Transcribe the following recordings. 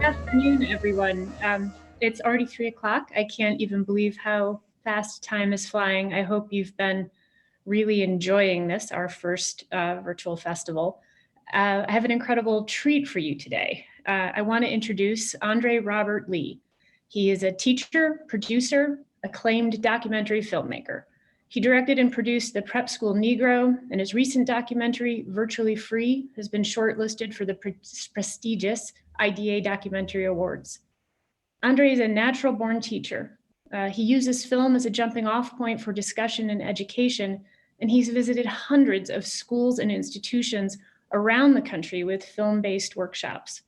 afternoon, everyone. It's already 3 o'clock. I can't even believe how fast time is flying. I hope you've been really enjoying this, our first virtual festival. I have an incredible treat for you today. I want to introduce André Robert Lee. He is a teacher, producer, acclaimed documentary filmmaker. He directed and produced The Prep School Negro, and his recent documentary, Virtually Free, has been shortlisted for the prestigious IDA Documentary Awards. André is a natural-born teacher. He uses film as a jumping-off point for discussion and education, and he's visited hundreds of schools and institutions around the country with film-based workshops.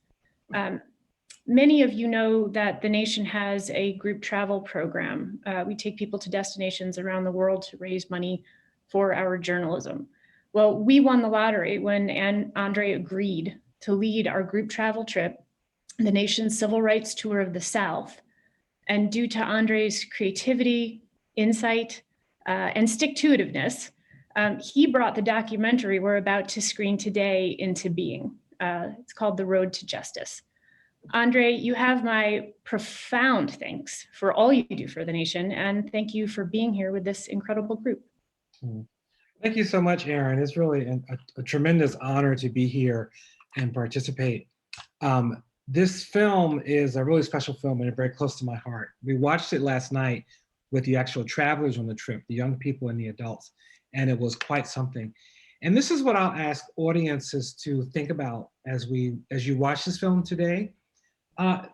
Many of you know that the nation has a group travel program. We take people to destinations around the world to raise money for our journalism. Well, we won the lottery when André agreed to lead our group travel trip, the nation's civil rights tour of the South. And due to André's creativity, insight, and stick-to-itiveness, he brought the documentary we're about to screen today into being. It's called The Road to Justice. André, you have my profound thanks for all you do for the nation, and thank you for being here with this incredible group. Thank you so much, Erin. It's really a tremendous honor to be here and participate. This film is a really special film and very close to my heart. We watched it last night with the actual travelers on the trip, the young people and the adults, and it was quite something. And this is what I'll ask audiences to think about as you watch this film today.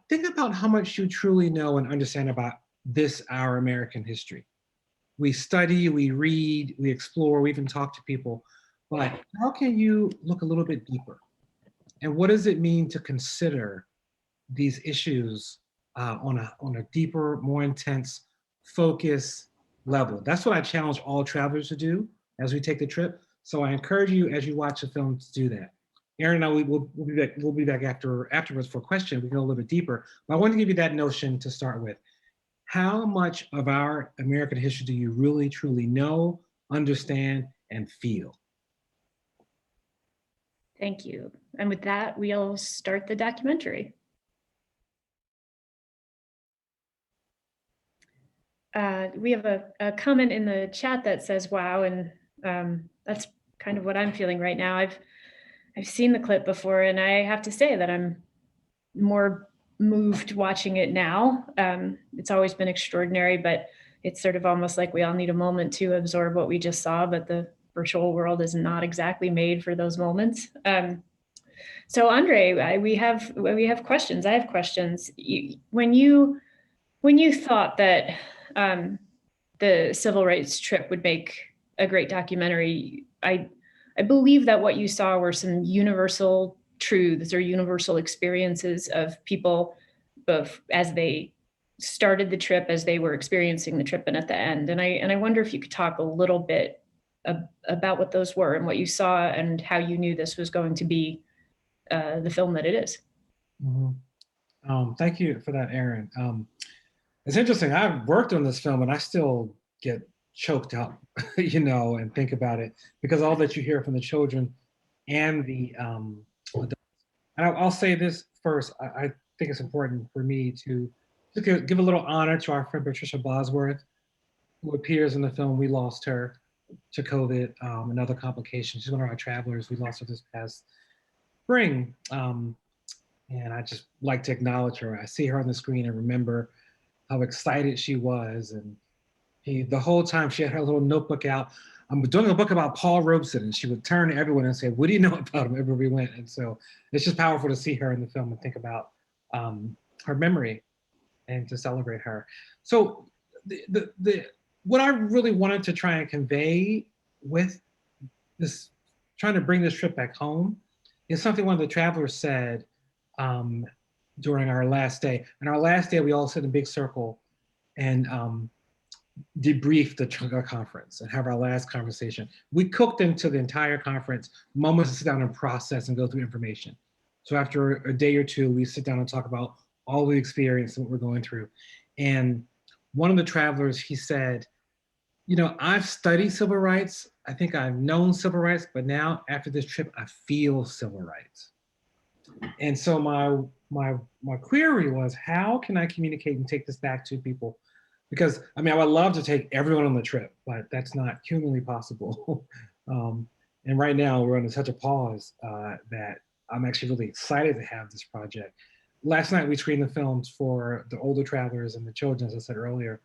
Think about how much you truly know and understand about this, our American history. We study, we read, we explore, we even talk to people, but how can you look a little bit deeper? And what does it mean to consider these issues on a deeper, more intense, focus level? That's what I challenge all travelers to do as we take the trip. So I encourage you as you watch the film to do that. Erin and I, we'll be back afterwards for a question. We can go a little bit deeper. But I want to give you that notion to start with. How much of our American history do you really, truly know, understand, and feel? Thank you. And with that, we'll start the documentary. We have a comment in the chat that says, wow, and that's kind of what I'm feeling right now. I've seen the clip before, and I have to say that I'm more moved watching it now. It's always been extraordinary, but it's sort of almost like we all need a moment to absorb what we just saw, but the virtual world is not exactly made for those moments. So André, we have questions. I have questions. When you thought that the civil rights trip would make a great documentary, I believe that what you saw were some universal truths or universal experiences of people, both as they started the trip, as they were experiencing the trip, and at the end. And I wonder if you could talk a little bit about what those were and what you saw and how you knew this was going to be the film that it is. Mm-hmm. Thank you for that, Erin. It's interesting. I've worked on this film and I still get choked up, and think about it, because all that you hear from the children and the adults. And I'll say this first. I think it's important for me to give a little honor to our friend Patricia Bosworth, who appears in the film. We lost her to COVID and other complications. She's one of our travelers. We lost her this past spring. And I just like to acknowledge her. I see her on the screen and remember how excited she was. And the whole time she had her little notebook out. I'm doing a book about Paul Robeson, and she would turn to everyone and say, what do you know about him, everywhere we went? And so it's just powerful to see her in the film and think about her memory and to celebrate her. So what I really wanted to try and convey with this, trying to bring this trip back home, is something one of the travelers said during our last day. And our last day, we all sit in a big circle and debrief the conference and have our last conversation. We cooked into the entire conference, moments to sit down and process and go through information. So after a day or two, we sit down and talk about all the experience and what we're going through. And one of the travelers, he said, I've studied civil rights. I think I've known civil rights, but now after this trip, I feel civil rights. And so my my query was, how can I communicate and take this back to people? Because I mean, I would love to take everyone on the trip, but that's not humanly possible. um, and right now, we're under such a pause that I'm actually really excited to have this project. Last night, we screened the films for the older travelers and the children, as I said earlier,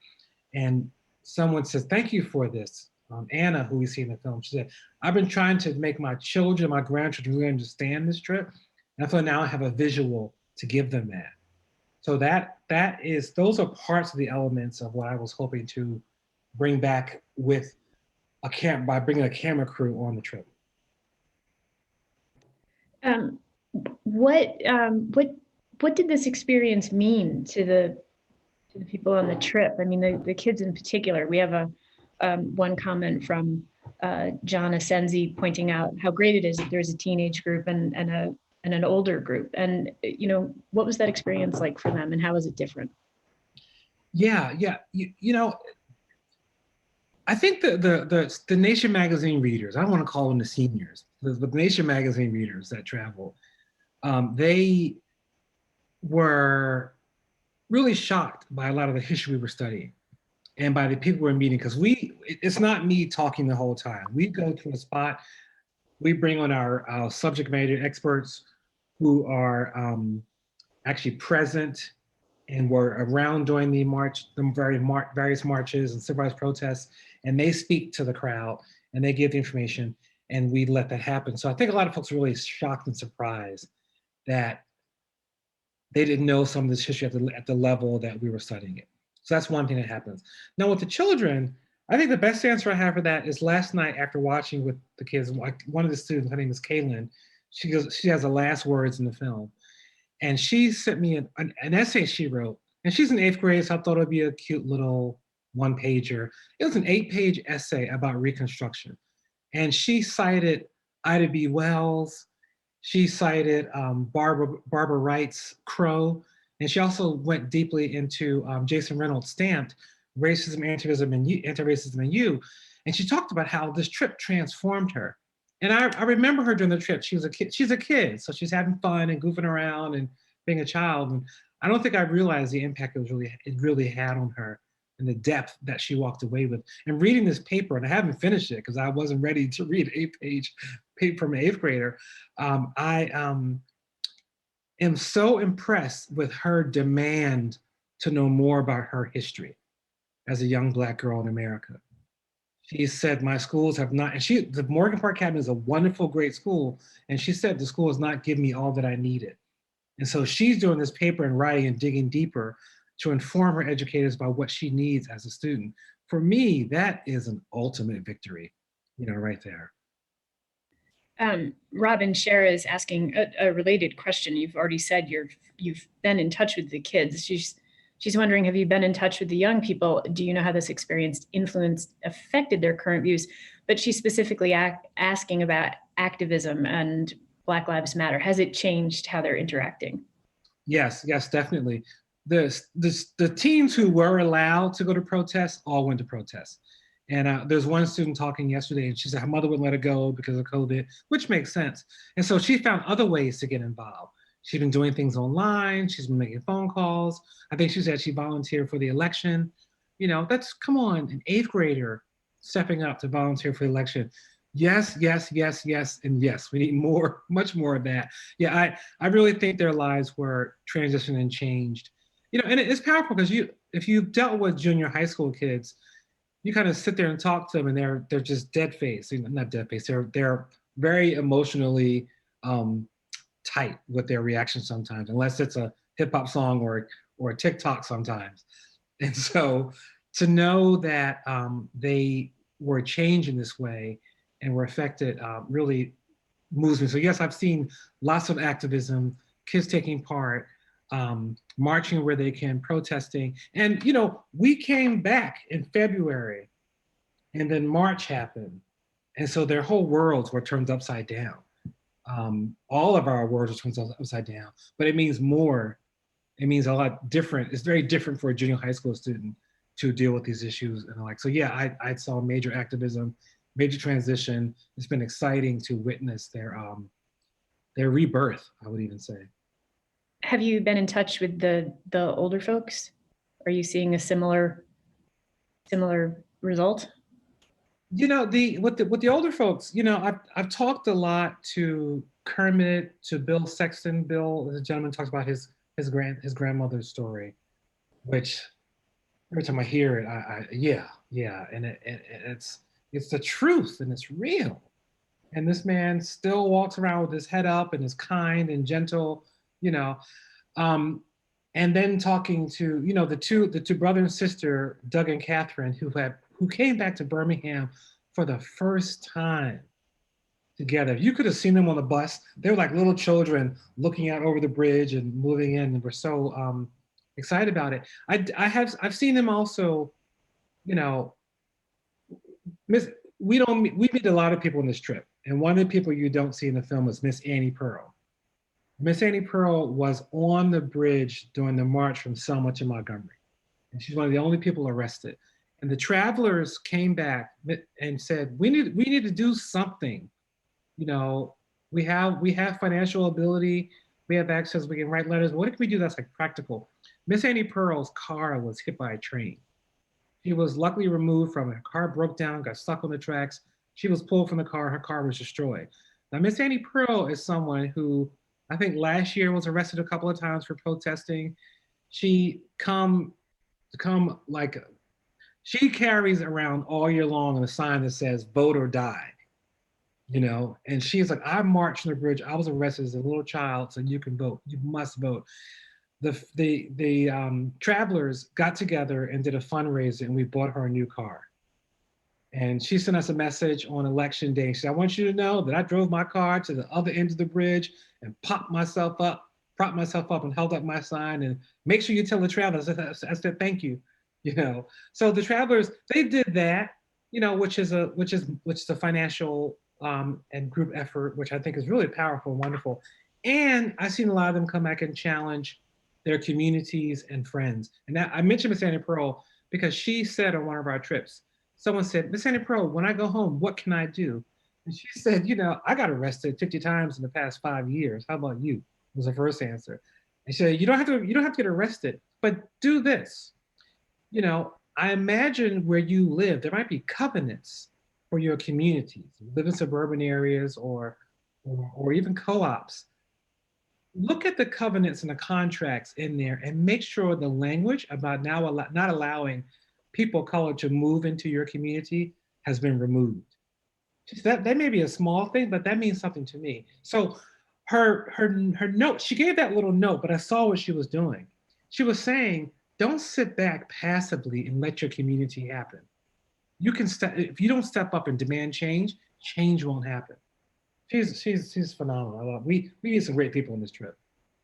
and someone says, "Thank you for this." Anna, who we see in the film, she said, "I've been trying to make my children, my grandchildren really understand this trip, and I feel now I have a visual to give them that." So that is, those are parts of the elements of what I was hoping to bring back with by bringing a camera crew on the trip. Um, what did this experience mean to the people on the trip? I mean, the kids in particular. We have a one comment from John Asenzi pointing out how great it is that there's a teenage group and an older group. And what was that experience like for them, and how was it different? Yeah, yeah. I think the Nation magazine readers, I don't want to call them the seniors, the Nation magazine readers that travel, they were really shocked by a lot of the history we were studying and by the people we're meeting, because it's not me talking the whole time. We go to a spot, we bring on our subject matter experts who are actually present and were around during the various marches and civil rights protests, and they speak to the crowd and they give the information, and we let that happen. So I think a lot of folks are really shocked and surprised that they didn't know some of this history at the level that we were studying it. So that's one thing that happens. Now with the children, I think the best answer I have for that is last night after watching with the kids, one of the students, her name is Kaylin, she has the last words in the film. And she sent me an essay she wrote. And she's in 8th grade, so I thought it'd be a cute little one pager. It was an 8-page essay about Reconstruction. And she cited Ida B. Wells. She cited Barbara Wright's Crow. And she also went deeply into Jason Reynolds' Stamped, Racism, Anti-Racism and You. And she talked about how this trip transformed her. And I remember her during the trip. She was a kid. She's a kid, so she's having fun and goofing around and being a child. And I don't think I realized the impact it really had on her and the depth that she walked away with. And reading this paper, and I haven't finished it because I wasn't ready to read an 8-page paper from an 8th grader. I am so impressed with her demand to know more about her history as a young Black girl in America. She said, my schools have not, and the Morgan Park Academy is a wonderful, great school. And she said the school has not given me all that I needed. And so she's doing this paper and writing and digging deeper to inform her educators about what she needs as a student. For me, that is an ultimate victory, right there. Robin Shara is asking a related question. You've already said you've been in touch with the kids. She's wondering, have you been in touch with the young people? Do you know how this experience affected their current views? But she's specifically asking about activism and Black Lives Matter. Has it changed how they're interacting? Yes, definitely. The teens who were allowed to go to protests all went to protests. And there's one student talking yesterday, and she said her mother wouldn't let her go because of COVID, which makes sense. And so she found other ways to get involved. She's been doing things online. She's been making phone calls. I think she said she volunteered for the election. Come on, an 8th grader stepping up to volunteer for the election. Yes, and yes. We need more, much more of that. Yeah, I really think their lives were transitioned and changed. And it's powerful because if you've dealt with junior high school kids, you kind of sit there and talk to them, and they're just dead face. Not dead face. They're very emotionally tight with their reactions sometimes, unless it's a hip hop song or a TikTok sometimes. And so to know that they were changed in this way and were affected really moves me. So yes, I've seen lots of activism, kids taking part, marching where they can, protesting. And we came back in February, and then March happened. And so their whole worlds were turned upside down. All of our worlds are turned upside down, but it means more. It means a lot different. It's very different for a junior high school student to deal with these issues and so. Yeah, I saw major activism, major transition. It's been exciting to witness their rebirth, I would even say. Have you been in touch with the older folks? Are you seeing a similar result? You know, with the older folks, you know, I've talked a lot to Kermit, to Bill Sexton. Bill, the gentleman, talks about his grandmother's story, which every time I hear it, yeah, and it's the truth and it's real. And this man still walks around with his head up and is kind and gentle, you know. Um, and then talking to, you know, the two brother and sister, Doug and Catherine, who came back to Birmingham for the first time together. You could have seen them on the bus. They were like little children looking out over the bridge and moving in, and we're so excited about it. I've seen them also, you know, Miss we meet a lot of people on this trip, and one of the people you don't see in the film is Miss Annie Pearl. Miss Annie Pearl was on the bridge during the march from Selma to Montgomery, and she's one of the only people arrested. And the travelers came back and said, "We need to do something. You know, we have financial ability, we have access, we can write letters. What can we do that's like practical?" Miss Annie Pearl's car was hit by a train. She was luckily removed from it. Her car broke down, got stuck on the tracks. She was pulled from the car. Her car was destroyed. Now, Miss Annie Pearl is someone who I think last year was arrested a couple of times for protesting. She come like she carries around all year long a sign that says "Vote or Die." You know, and she's like, "I marched on the bridge. I was arrested as a little child, so you can vote. You must vote." The travelers got together and did a fundraiser, and we bought her a new car. And she sent us a message on election day. She said, "I want you to know that I drove my car to the other end of the bridge and propped myself up and held up my sign and make sure you tell the travelers." I said, "Thank you." You know, so the travelers, they did that, you know, which is a financial and group effort, which I think is really powerful and wonderful. And I've seen a lot of them come back and challenge their communities and friends. And that, I mentioned Miss Annie Pearl because she said on one of our trips, someone said, "Miss Annie Pearl, when I go home, what can I do?" And she said, "You know, I got arrested 50 times in the past 5 years. How about you?" Was her first answer. And she said, "You don't have to get arrested, but do this. You know, I imagine where you live, there might be covenants for your communities. You live in suburban areas or even co-ops. Look at the covenants and the contracts in there and make sure the language about not allowing people of color to move into your community has been removed." That may be a small thing, but that means something to me. So her note, she gave that little note, but I saw what she was doing. She was saying, "Don't sit back passively and let your community happen. You can step if you don't step up and demand change, change won't happen." She's phenomenal. We need some great people on this trip.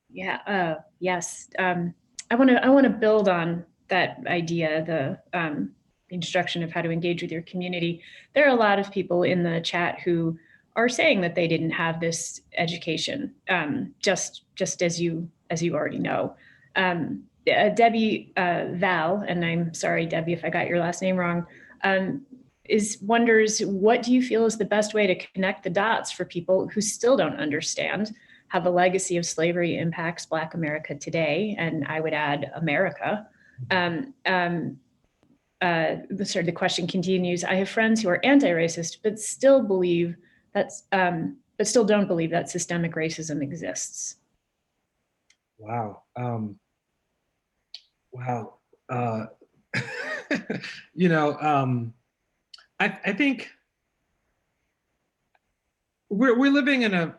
Yeah. Yes. I want to build on that idea, the instruction of how to engage with your community. There are a lot of people in the chat who are saying that they didn't have this education, just as you already know. Debbie Val, and I'm sorry, Debbie, if I got your last name wrong, is wonders, what do you feel is the best way to connect the dots for people who still don't understand how the legacy of slavery impacts Black America today, and I would add America. The question continues. I have friends who are anti-racist, but still don't believe that systemic racism exists. Wow. Wow. Uh, you know, I think we're living in a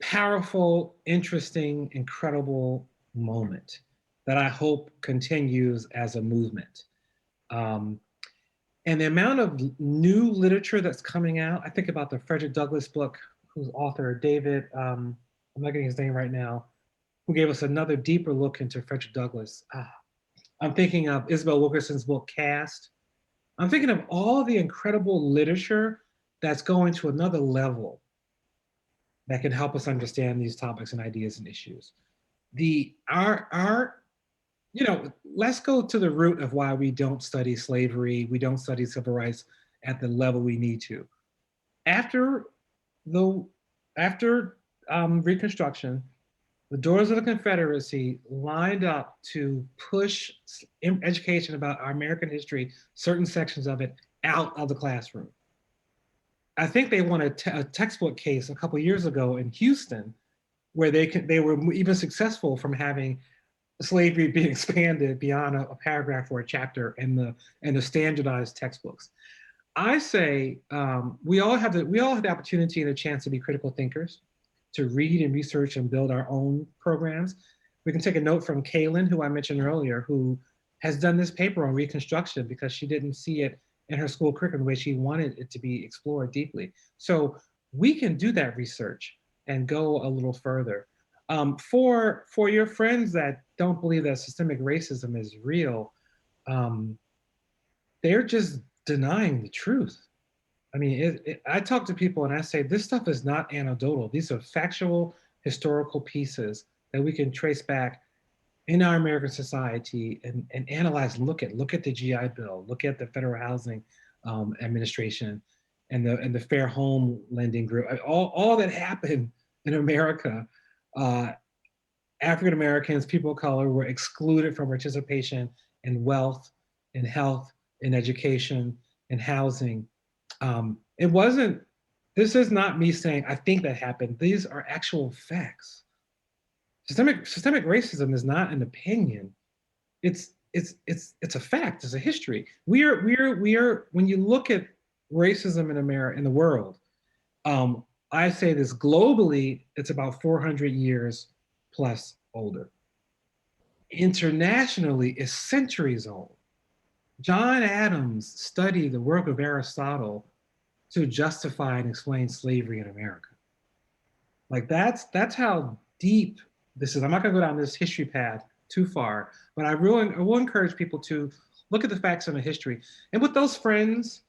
powerful, interesting, incredible moment that I hope continues as a movement. Um, and the amount of new literature that's coming out, I think about the Frederick Douglass book, whose author, David, I'm not getting his name right now, who gave us another deeper look into Frederick Douglass. I'm thinking of Isabel Wilkerson's book, Caste. I'm thinking of all the incredible literature that's going to another level that can help us understand these topics and ideas and issues. Our let's go to the root of why we don't study slavery, we don't study civil rights at the level we need to. After the after Reconstruction, The doors of the Confederacy lined up to push education about our American history, certain sections of it, out of the classroom. I think they won a textbook case a couple years ago in Houston where they were even successful from having slavery being expanded beyond a paragraph or a chapter in the standardized textbooks. I say we all have the opportunity and the chance to be critical thinkers, to read and research and build our own programs. We can take a note from Kaylin, who I mentioned earlier, who has done this paper on Reconstruction because she didn't see it in her school curriculum the way she wanted it to be explored deeply. So we can do that research and go a little further. For your friends that don't believe that systemic racism is real, um, they're just denying the truth. I mean, I talk to people and I say, this stuff is not anecdotal. These are factual, historical pieces that we can trace back in our American society and analyze, look at the GI Bill, look at the Federal Housing Administration and the Fair Home Lending Group, all that happened in America. African Americans, people of color were excluded from participation in wealth, in health, in education, in housing. It wasn't, this is not me saying, I think that happened. These are actual facts. Systemic racism is not an opinion. It's a fact. It's a history. We are. When you look at racism in America, in the world, I say this globally, it's about 400 years plus older. Internationally, it's centuries old. John Adams studied the work of Aristotle to justify and explain slavery in America. Like that's how deep this is. I'm not going to go down this history path too far, but I will encourage people to look at the facts and the history. And with those friends,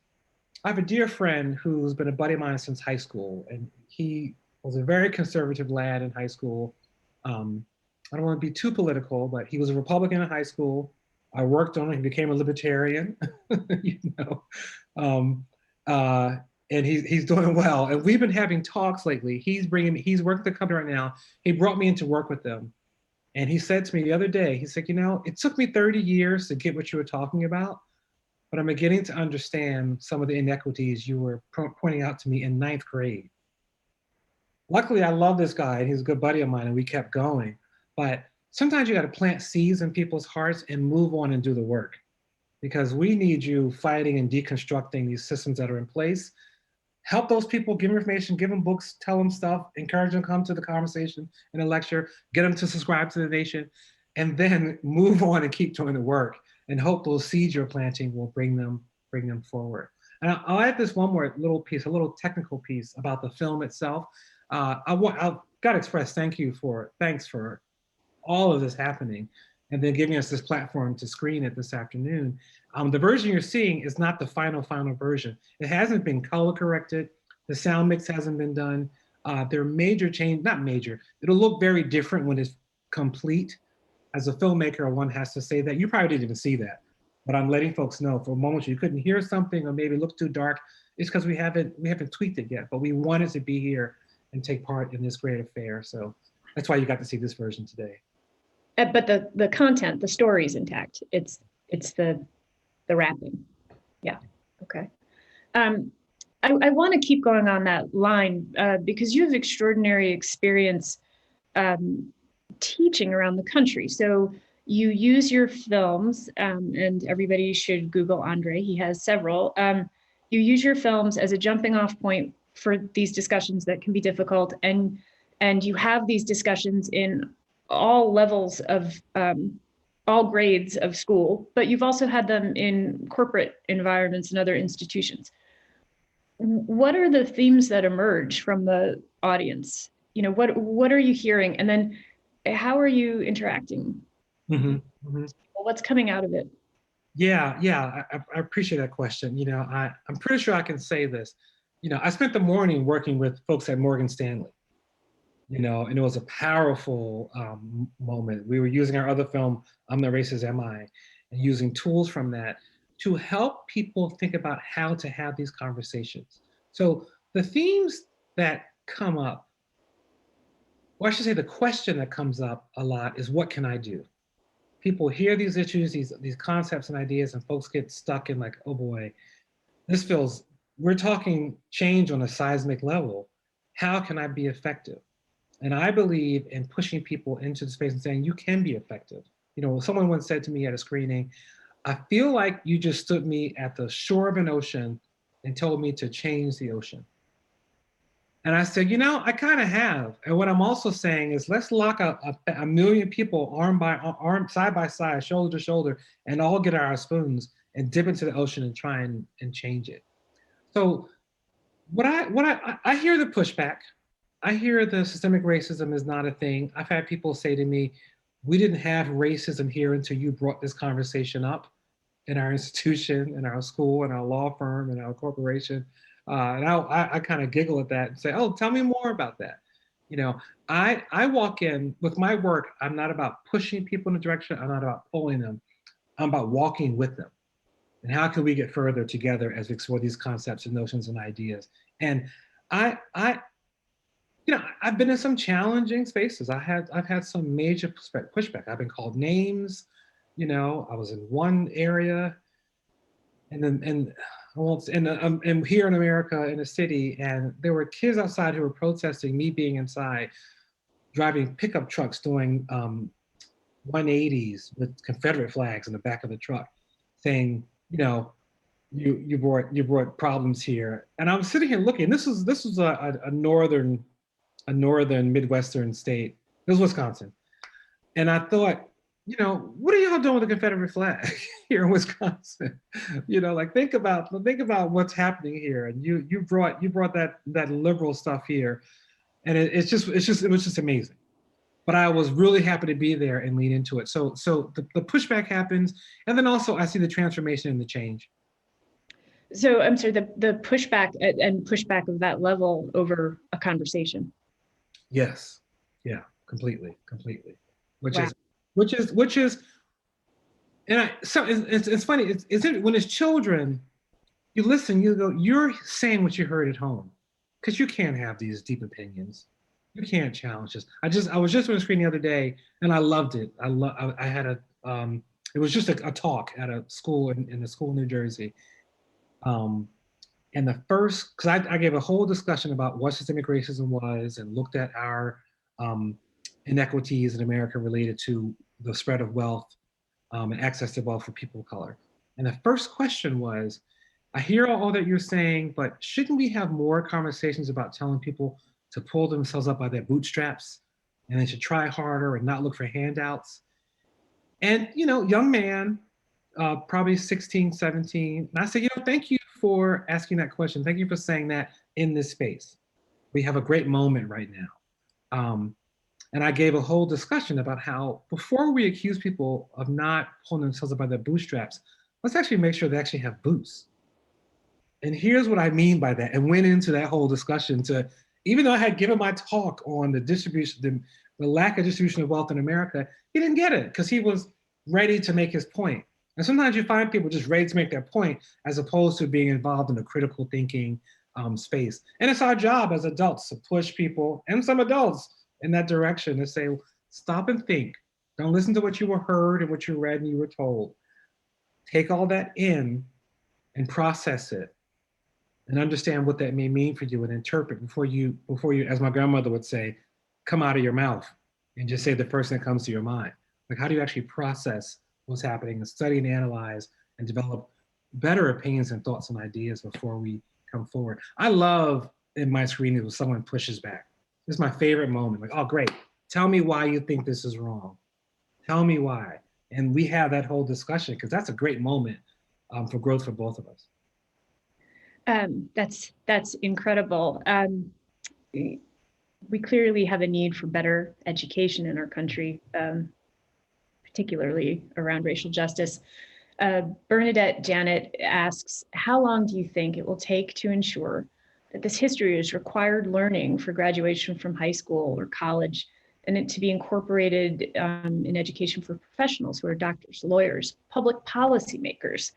I have a dear friend who's been a buddy of mine since high school, and he was a very conservative lad in high school. I don't want to be too political, but he was a Republican in high school. I worked on it. He became a libertarian, you know. Um, uh, and he's doing well. And we've been having talks lately. He's working at the company right now. He brought me into work with them. And he said to me the other day, he said, you know, it took me 30 years to get what you were talking about, but I'm beginning to understand some of the inequities you were pointing out to me in ninth grade. Luckily, I love this guy, and he's a good buddy of mine, and we kept going. But sometimes you got to plant seeds in people's hearts and move on and do the work, because we need you fighting and deconstructing these systems that are in place. Help those people, give them information, give them books, tell them stuff, encourage them to come to the conversation in a lecture, get them to subscribe to the nation, and then move on and keep doing the work and hope those seeds you're planting will bring them forward. And I'll add this one more little piece, a little technical piece about the film itself. I've got to express thanks for all of this happening and then giving us this platform to screen it this afternoon. The version you're seeing is not the final version. It hasn't been color corrected. The sound mix hasn't been done. There are major change, not major. It'll look very different when it's complete. As a filmmaker, one has to say that. You probably didn't even see that, but I'm letting folks know for a moment you couldn't hear something or maybe look too dark. It's because we haven't tweaked it yet, but we wanted to be here and take part in this great affair. So that's why you got to see this version today. But the content, the story is intact. It's the wrapping. Yeah. Okay. I want to keep going on that line because you have extraordinary experience teaching around the country. So you use your films, and everybody should Google André. He has several. You use your films as a jumping off point for these discussions that can be difficult, and you have these discussions in all levels of all grades of school, but you've also had them in corporate environments and other institutions. What are the themes that emerge from the audience? You know, what are you hearing? And then how are you interacting? Mm-hmm. Mm-hmm. What's coming out of it? Yeah, I appreciate that question. You know, I'm pretty sure I can say this. You know, I spent the morning working with folks at Morgan Stanley, you know, and it was a powerful moment. We were using our other film, I'm Not Racist, Am I? And using tools from that to help people think about how to have these conversations. So the themes that come up or I should say the question that comes up a lot is, what can I do? People hear these issues, these concepts and ideas, and folks get stuck in like, oh boy, this feels, we're talking change on a seismic level. How can I be effective? And I believe in pushing people into the space and saying, you can be effective. You know, someone once said to me at a screening, I feel like you just stood me at the shore of an ocean and told me to change the ocean. And I said, you know, I kind of have. And what I'm also saying is, let's lock a million people arm by arm, side by side, shoulder to shoulder, and all get our spoons and dip into the ocean and try and change it. So I hear the pushback. I hear the systemic racism is not a thing. I've had people say to me, we didn't have racism here until you brought this conversation up in our institution, in our school, in our law firm, in our corporation. And I kind of giggle at that and say, oh, tell me more about that. You know, I walk in with my work, I'm not about pushing people in a direction, I'm not about pulling them, I'm about walking with them. And how can we get further together as we explore these concepts and notions and ideas? And I you know, I've been in some challenging spaces. I've had some major pushback. I've been called names. You know, I was in one area, and then and well, and here in America in a city, and there were kids outside who were protesting me being inside, driving pickup trucks doing 180s with Confederate flags in the back of the truck, saying, you know, you brought problems here. And I'm sitting here looking. This was a northern Midwestern state. It was Wisconsin. And I thought, you know, what are y'all doing with the Confederate flag here in Wisconsin? You know, like think about what's happening here. And you brought that liberal stuff here. And it was just amazing. But I was really happy to be there and lean into it. So the pushback happens. And then also I see the transformation and the change. So I'm sorry, the pushback and pushback of that level over a conversation. Yes. Yeah, completely. Which Wow. is which is and it's funny, it's when it's children, you listen, you go, you're saying what you heard at home. Because you can't have these deep opinions. You can't challenge us. I was just on a screen the other day and I loved it. I had it was just a talk at a school in the school in New Jersey. Um, and the first, because I gave a whole discussion about what systemic racism was and looked at our inequities in America related to the spread of wealth and access to wealth for people of color. And the first question was, I hear all that you're saying, but shouldn't we have more conversations about telling people to pull themselves up by their bootstraps and they should try harder and not look for handouts? And, you know, young man, probably 16, 17. And I said, you know, thank you for asking that question. Thank you for saying that in this space. We have a great moment right now. And I gave a whole discussion about how before we accuse people of not pulling themselves up by their bootstraps, let's actually make sure they actually have boots. And here's what I mean by that, and went into that whole discussion to, even though I had given my talk on the distribution, the lack of distribution of wealth in America, he didn't get it because he was ready to make his point. And sometimes you find people just ready to make their point as opposed to being involved in a critical thinking space. And it's our job as adults to push people and some adults in that direction to say, stop and think. Don't listen to what you were heard and what you read and you were told. Take all that in and process it and understand what that may mean for you and interpret before you, as my grandmother would say, come out of your mouth and just say the first thing that comes to your mind. Like, how do you actually process what's happening and study and analyze and develop better opinions and thoughts and ideas before we come forward? I love in my screenings when someone pushes back. This is my favorite moment. Like, oh, great. Tell me why you think this is wrong. Tell me why. And we have that whole discussion because that's a great moment for growth for both of us. That's incredible. We clearly have a need for better education in our country, particularly around racial justice. Bernadette Janet asks, how long do you think it will take to ensure that this history is required learning for graduation from high school or college, and it to be incorporated in education for professionals who are doctors, lawyers, public policy makers?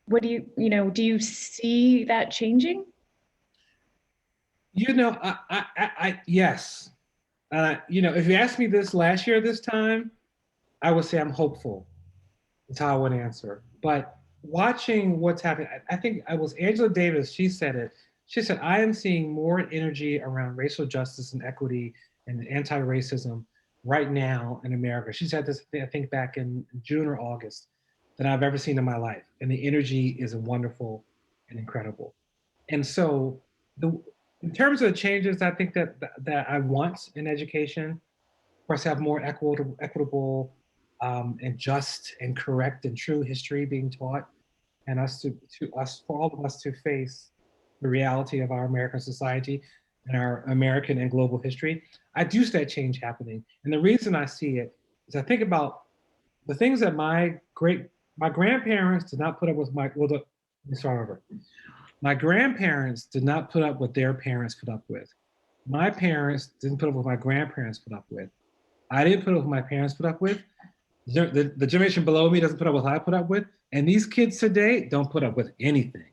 What do you see that changing? Yes. If you asked me this last year this time, I would say I'm hopeful. That's how I would answer. But watching what's happening, I think I was Angela Davis. She said it. She said, I am seeing more energy around racial justice and equity and anti-racism right now in America. She said this, I think, back in June or August, than I've ever seen in my life. And the energy is wonderful and incredible. And so, the in terms of the changes, I think that I want in education, for us to have more equitable and just and correct and true history being taught, and us to us for all of us to face the reality of our American society and our American and global history. I do see that change happening, and the reason I see it is I think about the things that my grandparents did not put up with my well the let me start over. My grandparents did not put up what their parents put up with. My parents didn't put up what my grandparents put up with. I didn't put up what my parents put up with. The generation below me doesn't put up with what I put up with. And these kids today don't put up with anything.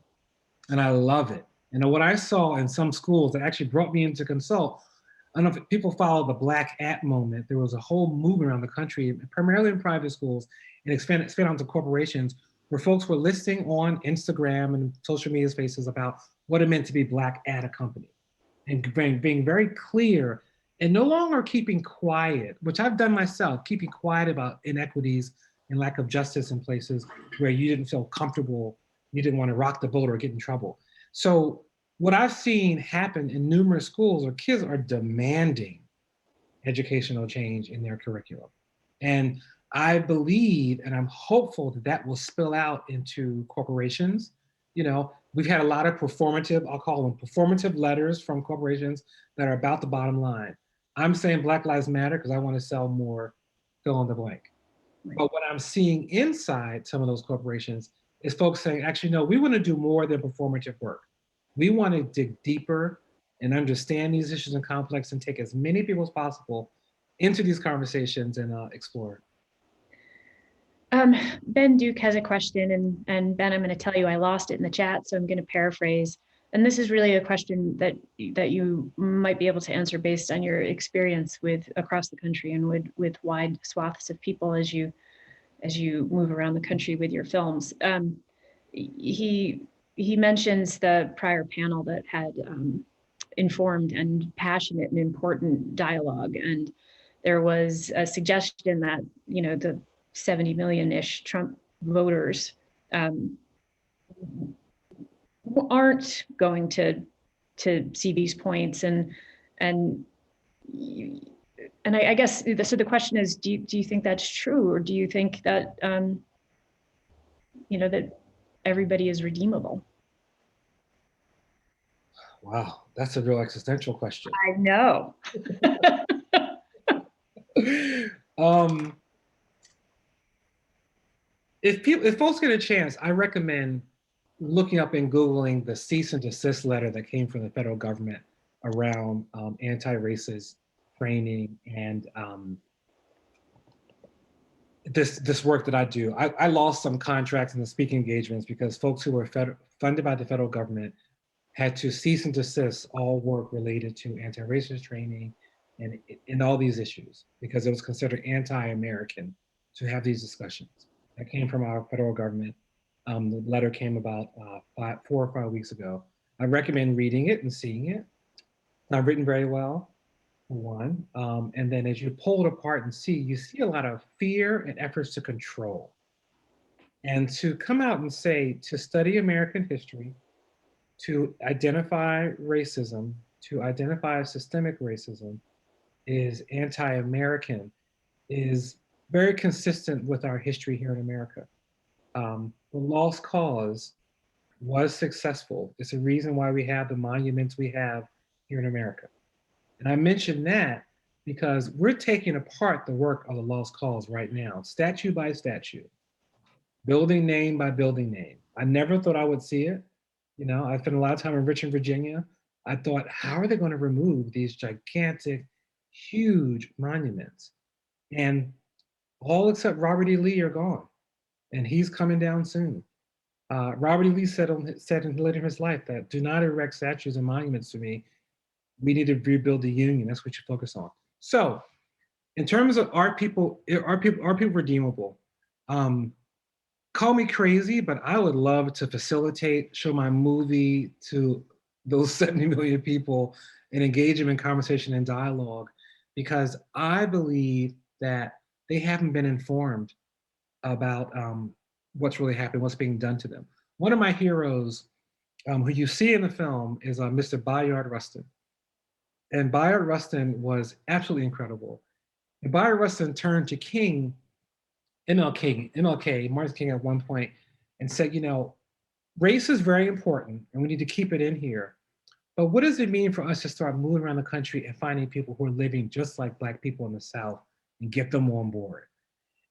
And I love it. And what I saw in some schools that actually brought me in to consult, I don't know if people follow the Black At movement. There was a whole movement around the country, primarily in private schools, and expanded onto corporations, where folks were listing on Instagram and social media spaces about what it meant to be Black at a company, and being very clear and no longer keeping quiet, which I've done myself, keeping quiet about inequities and lack of justice in places where you didn't feel comfortable, you didn't want to rock the boat or get in trouble. So what I've seen happen in numerous schools are kids are demanding educational change in their curriculum. And I believe and I'm hopeful that that will spill out into corporations. We've had a lot of performative, I'll call them performative letters from corporations that are about the bottom line. I'm saying Black Lives Matter because I want to sell more fill in the blank. Right. But what I'm seeing inside some of those corporations is folks saying, actually, no, we want to do more than performative work. We want to dig deeper and understand these issues and complex and take as many people as possible into these conversations and explore it. Ben Duke has a question, and Ben, I'm going to tell you I lost it in the chat, so I'm going to paraphrase. And this is really a question that you might be able to answer based on your experience with across the country and with wide swaths of people as you move around the country with your films. He mentions the prior panel that had informed and passionate and important dialogue, and there was a suggestion that the 70 million-ish Trump voters aren't going to see these points, and I guess so. The question is, do you think that's true, or do you think that that everybody is redeemable? Wow, that's a real existential question. I know. If folks get a chance, I recommend looking up and Googling the cease and desist letter that came from the federal government around anti-racist training and this work that I do. I lost some contracts and the speaking engagements because folks who were funded by the federal government had to cease and desist all work related to anti-racist training and all these issues because it was considered anti-American to have these discussions. That came from our federal government. The letter came about 4 or 5 weeks ago. I recommend reading it and seeing it. It's not written very well, for one. And then as you pull it apart and see, you see a lot of fear and efforts to control. And to come out and say, to study American history, to identify racism, to identify systemic racism is anti-American, is very consistent with our history here in America. The lost cause was successful. It's a reason why we have the monuments we have here in America. And I mention that because we're taking apart the work of the lost cause right now, statue by statue, building name by building name. I never thought I would see it. I spent a lot of time in Richmond, Virginia. I thought, how are they going to remove these gigantic, huge monuments? And all except Robert E. Lee are gone, and he's coming down soon. Robert E. Lee said in later in his life that do not erect statues and monuments to me We need to rebuild the union. That's what you focus on. So, in terms of are people redeemable? Um, Call me crazy, but I would love to facilitate, show my movie to those 70 million people and engage them in conversation and dialogue because I believe that they haven't been informed about what's really happening, what's being done to them. One of my heroes, who you see in the film, is Mr. Bayard Rustin. And Bayard Rustin was absolutely incredible. And Bayard Rustin turned to MLK, Martin King at one point, and said, race is very important and we need to keep it in here. But what does it mean for us to start moving around the country and finding people who are living just like Black people in the South and get them on board?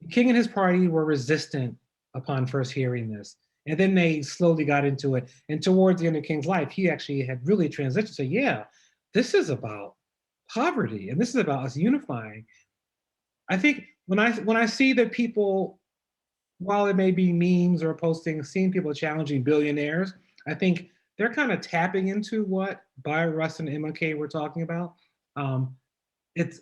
King and his party were resistant upon first hearing this. And then they slowly got into it. And towards the end of King's life, he actually had really transitioned to, yeah, this is about poverty and this is about us unifying. I think when I see that people, while it may be memes or posting, seeing people challenging billionaires, I think they're kind of tapping into what Byron Russ and MLK were talking about. Um, it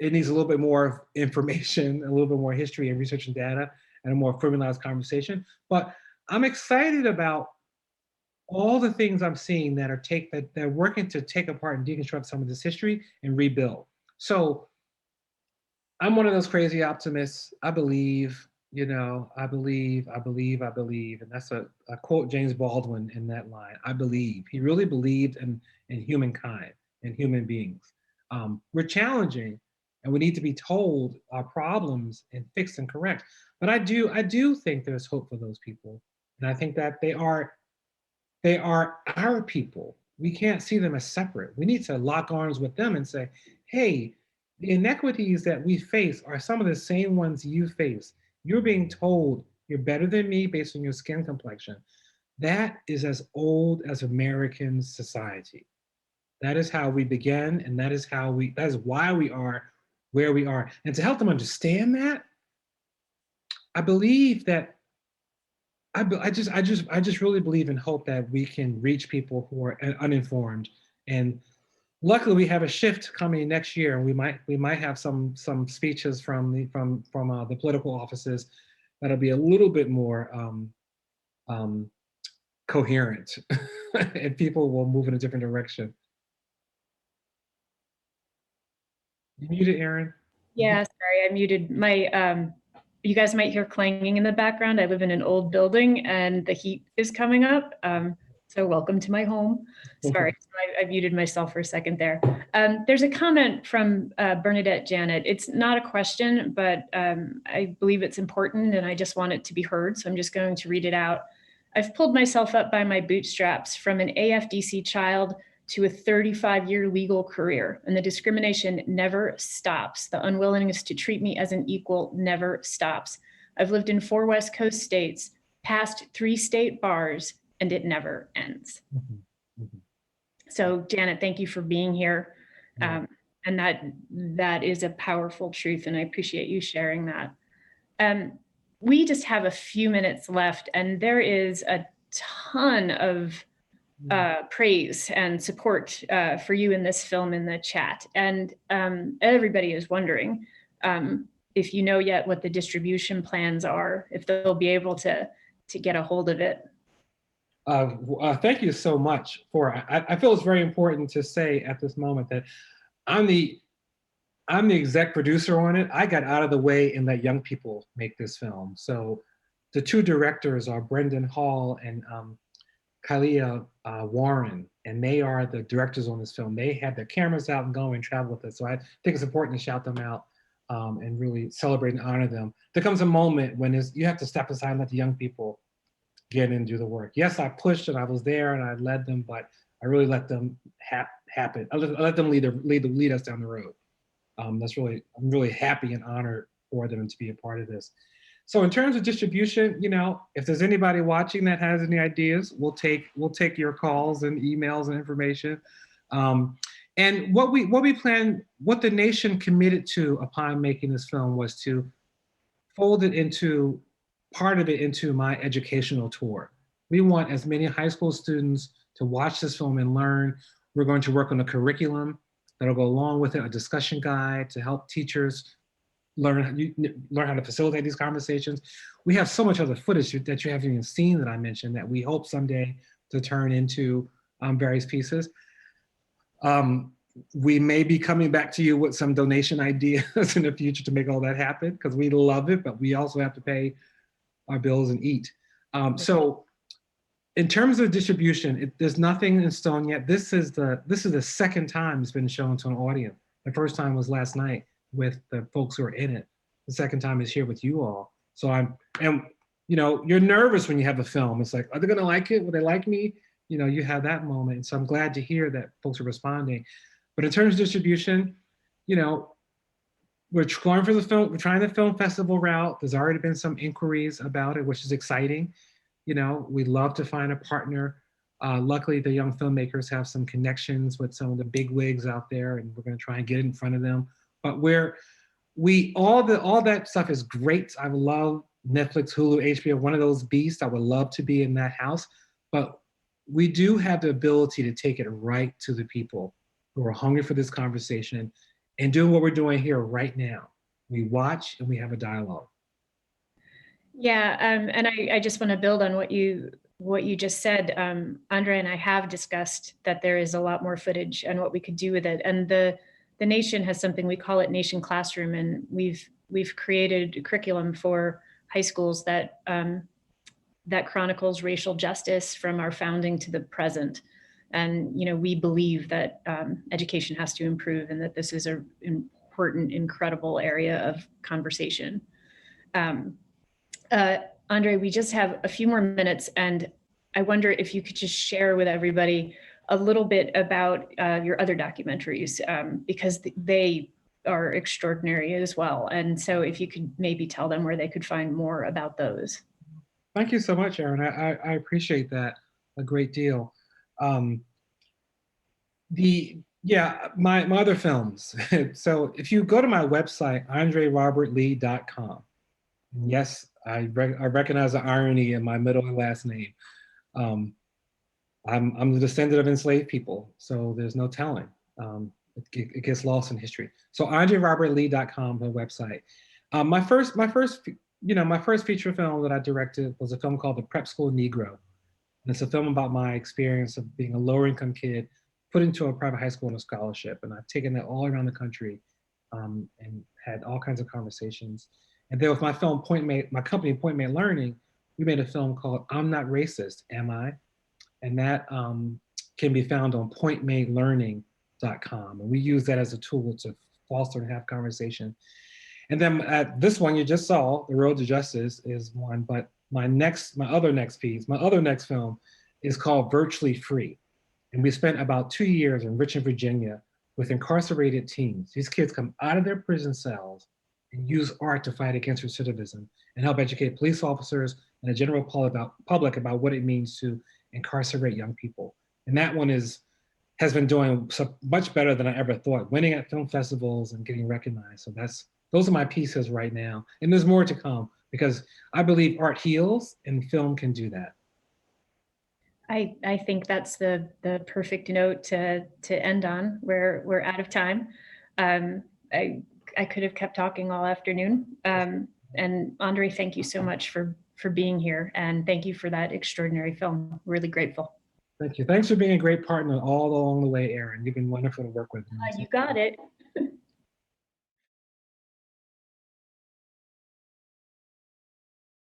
needs a little bit more information, a little bit more history and research and data, and a more formalized conversation. But I'm excited about all the things I'm seeing that they're working to take apart and deconstruct some of this history and rebuild. So I'm one of those crazy optimists. I believe, I believe. And that's a quote James Baldwin in that line. I believe. He really believed in humankind and human beings. We're challenging and we need to be told our problems and fixed and correct. But I do think there's hope for those people. And I think that they are our people. We can't see them as separate. We need to lock arms with them and say, hey, the inequities that we face are some of the same ones you face. You're being told you're better than me based on your skin complexion. That is as old as American society. That is how we began, and that is why we are where we are. And to help them understand that, I believe that I just really believe and hope that we can reach people who are uninformed. And luckily, we have a shift coming next year, and we might have some speeches from the political offices that'll be a little bit more um, coherent, and people will move in a different direction. You muted, Aaron. Yeah, sorry, I muted my you guys might hear clanging in the background. I live in an old building and the heat is coming up. So welcome to my home. Sorry, so I muted myself for a second there. There's a comment from Bernadette Janet. It's not a question, but I believe it's important and I just want it to be heard. So I'm just going to read it out. I've pulled myself up by my bootstraps from an AFDC child to a 35-year legal career, and the discrimination never stops. The unwillingness to treat me as an equal never stops. I've lived in 4 West Coast states, passed 3 state bars, and it never ends. So, Janet, thank you for being here. And that is a powerful truth, and I appreciate you sharing that. We just have a few minutes left, and there is a ton of praise and support for you in this film in the chat. And everybody is wondering if you know yet what the distribution plans are, if they'll be able to get a hold of it. Thank you so much I feel it's very important to say at this moment that I'm the exec producer on it. I got out of the way and let young people make this film. So the 2 directors are Brendan Hall and Kalia Warren, and they are the directors on this film. They have their cameras out and go and travel with us. So I think it's important to shout them out and really celebrate and honor them. There comes a moment when you have to step aside and let the young people get in and do the work. Yes, I pushed and I was there and I led them, but I really let them happen. I let them lead us down the road. I'm really happy and honored for them to be a part of this. So in terms of distribution, if there's anybody watching that has any ideas, we'll take your calls and emails and information. And what the nation committed to upon making this film was to fold it into part of it into my educational tour. We want as many high school students to watch this film and learn We're going to work on a curriculum that'll go along with it, a discussion guide to help teachers learn how to facilitate these conversations. We have so much other footage that you haven't even seen that I mentioned that we hope someday to turn into various pieces. We may be coming back to you with some donation ideas in the future to make all that happen, because we love it, but we also have to pay our bills and eat. So in terms of distribution, there's nothing in stone yet. This is the second time it's been shown to an audience. The first time was last night with the folks who are in it. The second time is here with you all. So and you know, you're nervous when you have a film. It's like, are they gonna like it? Will they like me? You know, you have that moment. So I'm glad to hear that folks are responding. But in terms of distribution, you know, we're going for the film, we're trying the film festival route. There's already been some inquiries about it, which is exciting. You know, we'd love to find a partner. Luckily, the young filmmakers have some connections with some of the big wigs out there, and we're going to try and get in front of them. But all that stuff is great. I would love Netflix, Hulu, HBO, one of those beasts. I would love to be in that house. But we do have the ability to take it right to the people who are hungry for this conversation and do what we're doing here right now. We watch and we have a dialogue. Yeah, and I just want to build on what you just said. André and I have discussed that there is a lot more footage and what we could do with it. And the Nation has something, we call it Nation Classroom, and we've created a curriculum for high schools that that chronicles racial justice from our founding to the present. And you know, we believe that education has to improve, and that this is an important, incredible area of conversation. André, we just have a few more minutes, and I wonder if you could just share with everybody a little bit about your other documentaries, because they are extraordinary as well. And so if you could maybe tell them where they could find more about those. Thank you so much, Erin. I appreciate that a great deal. My other films. So if you go to my website, andrerobertlee.com, yes, I recognize the irony in my middle and last name. I'm the descendant of enslaved people, so there's no telling. It gets lost in history. So andrerobertlee.com, the website. My first feature film that I directed was a film called The Prep School Negro. And it's a film about my experience of being a lower income kid put into a private high school on a scholarship. And I've taken that all around the country and had all kinds of conversations. And then with my film, my company, Point Made Learning, we made a film called I'm Not Racist, Am I? And that can be found on pointmadelearning.com. And we use that as a tool to foster and have conversation. And then this one you just saw, The Road to Justice, is one, but my other next film is called Virtually Free. And we spent about 2 years in Richmond, Virginia with incarcerated teens. These kids come out of their prison cells and use art to fight against recidivism and help educate police officers and the general public about what it means to incarcerate young people. And that one has been doing so much better than I ever thought, winning at film festivals and getting recognized. So those are my pieces right now. And there's more to come, because I believe art heals and film can do that. I think that's the perfect note to end on. We're out of time. I could have kept talking all afternoon. And André, thank you so much for being here, and thank you for that extraordinary film. Really grateful. Thank you. Thanks for being a great partner all along the way, Erin. You've been wonderful to work with. You got it.